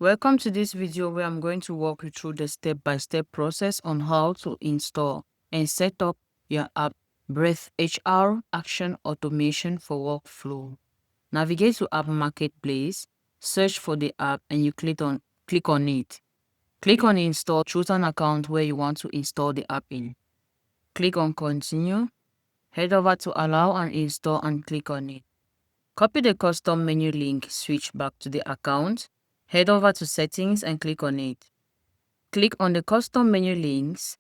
Welcome to this video where I'm going to walk you through the step-by-step process on how to install and set up your app Breath HR Action Automation for Workflow. Navigate to App Marketplace, search for the app and you click on it. Click on Install, choose an account where you want to install the app in. Click on Continue, head over to Allow and Install and click on it. Copy the custom menu link, switch back to the account, head over to Settings and click on it. Click on the custom menu links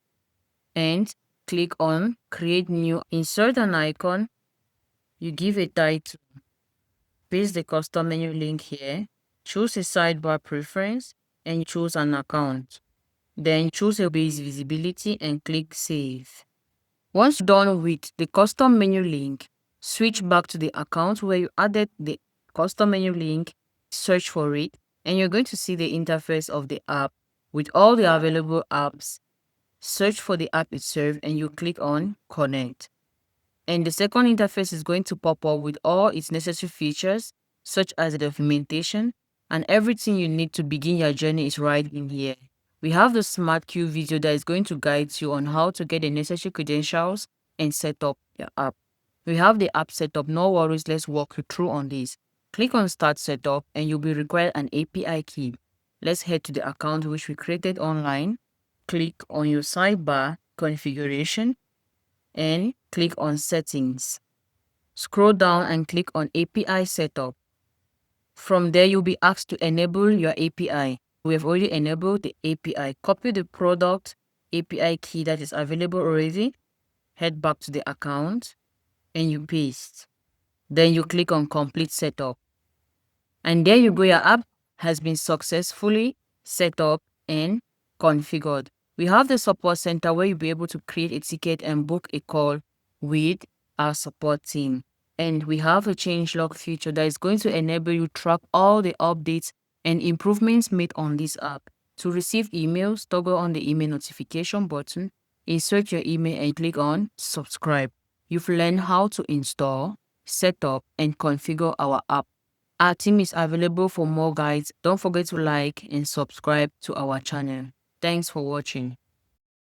and click on Create New. Insert an icon, you give a title, paste the custom menu link here, choose a sidebar preference and choose an account. Then choose a base visibility and click Save. Once done with the custom menu link, switch back to the account where you added the custom menu link, search for it, and you're going to see the interface of the app with all the available apps. Search for the app itself and you click on Connect. And the second interface is going to pop up with all its necessary features, such as the documentation, and everything you need to begin your journey is right in here. We have the Smart Queue video that is going to guide you on how to get the necessary credentials and set up your app. We have the app setup, no worries, let's walk you through on this. Click on Start Setup and you'll be required an API key. Let's head to the account which we created online. Click on your sidebar configuration and click on Settings. Scroll down and click on API Setup. From there, you'll be asked to enable your API. We have already enabled the API. Copy the product API key that is available already. Head back to the account and you paste. Then you click on Complete Setup. And there you go, your app has been successfully set up and configured. We have the support center where you'll be able to create a ticket and book a call with our support team. And we have a changelog feature that is going to enable you to track all the updates and improvements made on this app. To receive emails, toggle on the email notification button, insert your email and click on subscribe. You've learned how to install, set up, and configure our app. Our team is available for more guides. Don't forget to like and subscribe to our channel. Thanks for watching.